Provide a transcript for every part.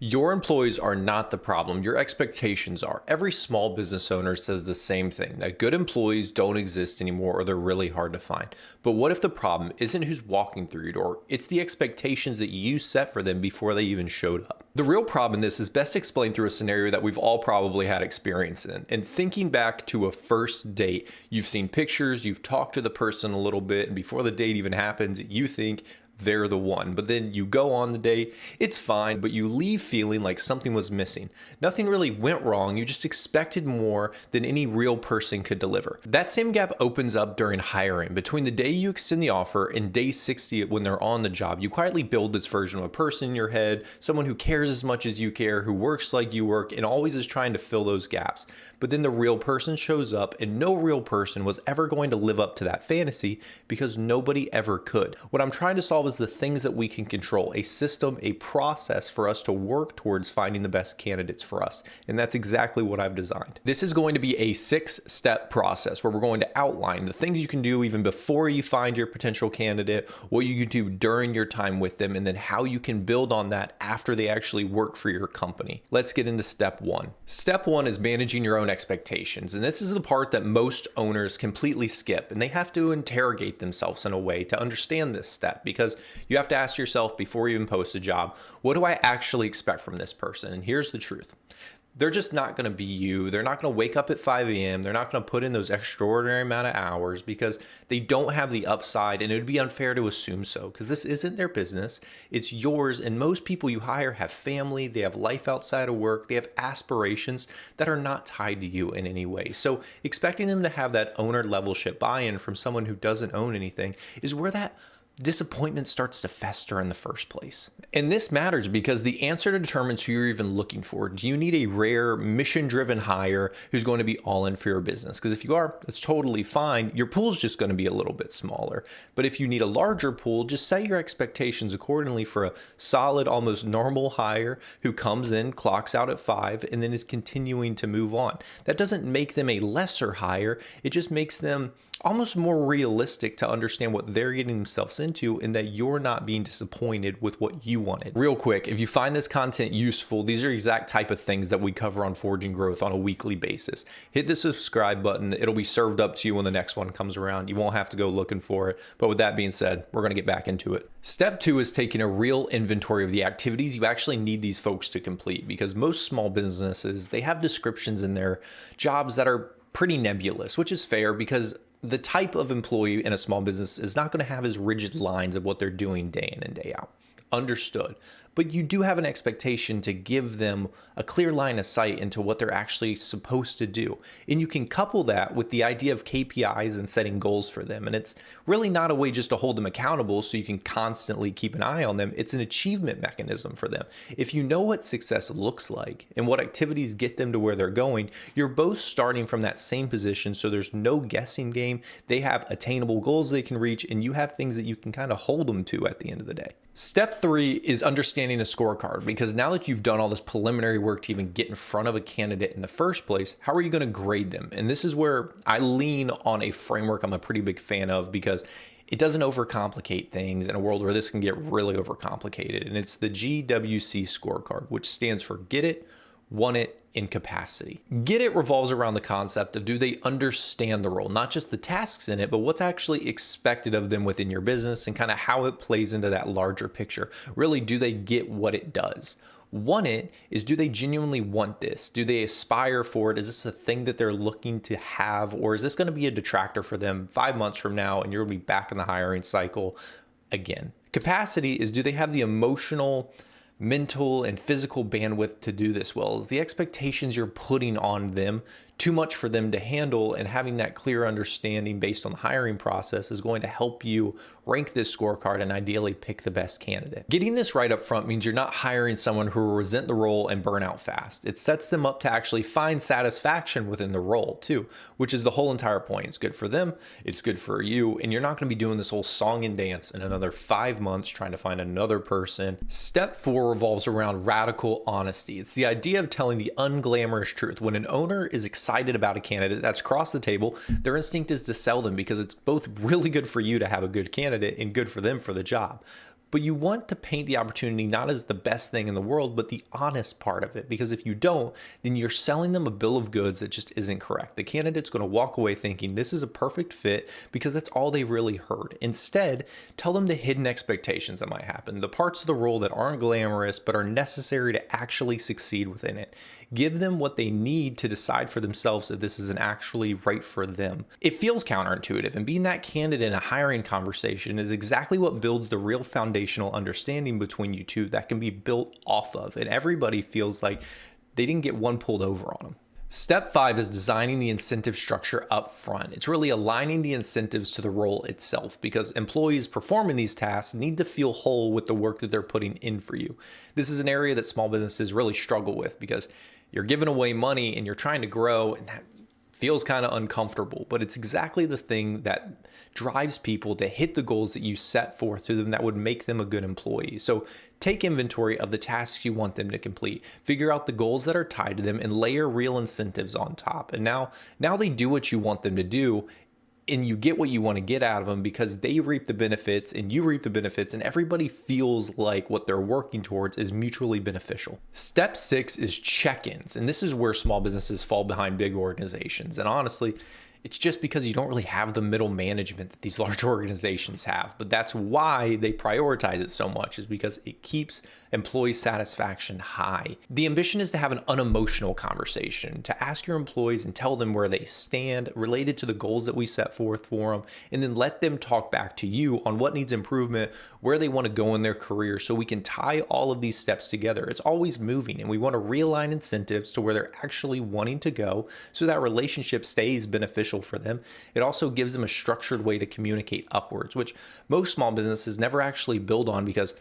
Your employees are not the problem. Your expectations are. Every small business owner says the same thing, that good employees don't exist anymore or they're really hard to find. But what if the problem isn't who's walking through your door? It's the expectations that you set for them before they even showed up. The real problem in this is best explained through a scenario that we've all probably had experience in. And thinking back to a first date, you've seen pictures, you've talked to the person a little bit, and before the date even happens, you think they're the one. But then you go on the date, it's fine, but you leave feeling like something was missing. Nothing really went wrong, you just expected more than any real person could deliver. That same gap opens up during hiring. Between the day you extend the offer and day 60 when they're on the job, you quietly build this version of a person in your head, someone who cares as much as you care, who works like you work, and always is trying to fill those gaps. But then the real person shows up, and no real person was ever going to live up to that fantasy because nobody ever could. What I'm trying to solve is the things that we can control, a system, a process for us to work towards finding the best candidates for us. And that's exactly what I've designed. This is going to be a 6-step process where we're going to outline the things you can do even before you find your potential candidate, what you can do during your time with them, and then how you can build on that after they actually work for your company. Let's get into step 1. Step 1 is managing your own expectations. And this is the part that most owners completely skip, and they have to interrogate themselves in a way to understand this step, because you have to ask yourself before you even post a job, what do I actually expect from this person? And here's the truth. They're just not going to be you. They're not going to wake up at 5 a.m. They're not going to put in those extraordinary amount of hours because they don't have the upside, and it would be unfair to assume so because this isn't their business. It's yours, and most people you hire have family, they have life outside of work, they have aspirations that are not tied to you in any way. So expecting them to have that owner levelship buy-in from someone who doesn't own anything is where that disappointment starts to fester in the first place. And this matters because the answer determines who you're even looking for. Do you need a rare, mission-driven hire who's going to be all in for your business? Because if you are, that's totally fine. Your pool's just going to be a little bit smaller. But if you need a larger pool, just set your expectations accordingly for a solid, almost normal hire who comes in, clocks out at 5, and then is continuing to move on. That doesn't make them a lesser hire. It just makes them almost more realistic to understand what they're getting themselves into and that you're not being disappointed with what you wanted. Real quick, if you find this content useful, these are exact type of things that we cover on Forging Growth on a weekly basis. Hit the subscribe button. It'll be served up to you when the next one comes around. You won't have to go looking for it. But with that being said, we're going to get back into it. Step 2 is taking a real inventory of the activities you actually need these folks to complete, because most small businesses, they have descriptions in their jobs that are pretty nebulous, which is fair because the type of employee in a small business is not going to have as rigid lines of what they're doing day in and day out. Understood. But you do have an expectation to give them a clear line of sight into what they're actually supposed to do. And you can couple that with the idea of KPIs and setting goals for them. And it's really not a way just to hold them accountable so you can constantly keep an eye on them. It's an achievement mechanism for them. If you know what success looks like and what activities get them to where they're going, you're both starting from that same position. So there's no guessing game. They have attainable goals they can reach, and you have things that you can kind of hold them to at the end of the day. Step 3 is understanding a scorecard, because now that you've done all this preliminary work to even get in front of a candidate in the first place, how are you going to grade them? And this is where I lean on a framework I'm a pretty big fan of, because it doesn't overcomplicate things in a world where this can get really overcomplicated. And it's the GWC scorecard, which stands for Get It, Want It, in capacity. Get It revolves around the concept of, do they understand the role, not just the tasks in it, but what's actually expected of them within your business and kind of how it plays into that larger picture. Really, do they get what it does? Want It is, do they genuinely want this? Do they aspire for it? Is this a thing that they're looking to have? Or is this going to be a detractor for them 5 months from now and you're going to be back in the hiring cycle again? Capacity is, do they have the emotional, mental, and physical bandwidth to do this well? Is the expectations you're putting on them too much for them to handle? And having that clear understanding based on the hiring process is going to help you rank this scorecard and ideally pick the best candidate. Getting this right up front means you're not hiring someone who will resent the role and burn out fast. It sets them up to actually find satisfaction within the role too, which is the whole entire point. It's good for them, it's good for you, and you're not going to be doing this whole song and dance in another 5 months trying to find another person. Step 4 revolves around radical honesty. It's the idea of telling the unglamorous truth. When an owner is excited about a candidate that's across the table, their instinct is to sell them because it's both really good for you to have a good candidate and good for them for the job. But you want to paint the opportunity not as the best thing in the world, but the honest part of it. Because if you don't, then you're selling them a bill of goods that just isn't correct. The candidate's going to walk away thinking this is a perfect fit because that's all they really heard. Instead, tell them the hidden expectations that might happen, the parts of the role that aren't glamorous but are necessary to actually succeed within it. Give them what they need to decide for themselves if this isn't actually right for them. It feels counterintuitive, and being that candid in a hiring conversation is exactly what builds the real foundational understanding between you two that can be built off of, and everybody feels like they didn't get one pulled over on them. Step 5 is designing the incentive structure up front. It's really aligning the incentives to the role itself, because employees performing these tasks need to feel whole with the work that they're putting in for you. This is an area that small businesses really struggle with because you're giving away money and you're trying to grow, and that feels kind of uncomfortable, but it's exactly the thing that drives people to hit the goals that you set forth to them that would make them a good employee. So take inventory of the tasks you want them to complete, figure out the goals that are tied to them, and layer real incentives on top. And now they do what you want them to do, and you get what you want to get out of them because they reap the benefits and you reap the benefits, and everybody feels like what they're working towards is mutually beneficial. Step 6 is check-ins, and this is where small businesses fall behind big organizations. And honestly, it's just because you don't really have the middle management that these large organizations have. But that's why they prioritize it so much, is because it keeps employee satisfaction high. The ambition is to have an unemotional conversation, to ask your employees and tell them where they stand related to the goals that we set forth for them, and then let them talk back to you on what needs improvement, where they want to go in their career, so we can tie all of these steps together. It's always moving, and we want to realign incentives to where they're actually wanting to go so that relationship stays beneficial for them. It also gives them a structured way to communicate upwards, which most small businesses never actually build on because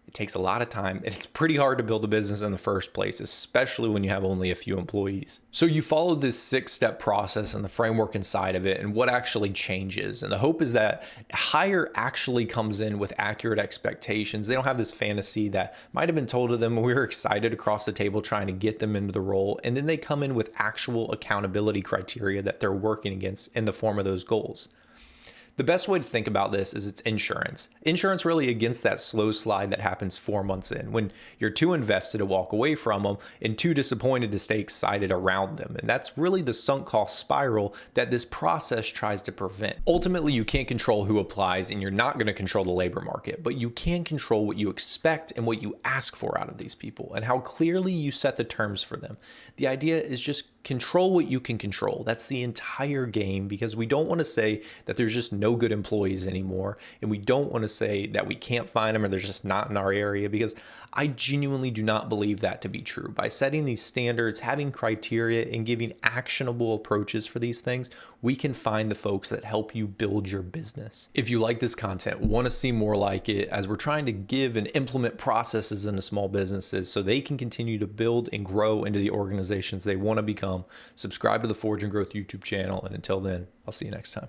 it takes a lot of time, and it's pretty hard to build a business in the first place, especially when you have only a few employees. So you follow this 6-step process and the framework inside of it and what actually changes. And the hope is that hire actually comes in with accurate expectations. They don't have this fantasy that might have been told to them when we were excited across the table trying to get them into the role. And then they come in with actual accountability criteria that they're working against in the form of those goals. The best way to think about this is it's insurance. Insurance really against that slow slide that happens 4 months in, when you're too invested to walk away from them and too disappointed to stay excited around them. And that's really the sunk cost spiral that this process tries to prevent. Ultimately, you can't control who applies, and you're not going to control the labor market, but you can control what you expect and what you ask for out of these people and how clearly you set the terms for them. The idea is just control what you can control. That's the entire game, because we don't want to say that there's just no good employees anymore, and we don't want to say that we can't find them or they're just not in our area, because I genuinely do not believe that to be true. By setting these standards, having criteria, and giving actionable approaches for these things, we can find the folks that help you build your business. If you like this content, want to see more like it, as we're trying to give and implement processes into small businesses so they can continue to build and grow into the organizations they want to become, subscribe to the Forge and Growth YouTube channel. And until then, I'll see you next time.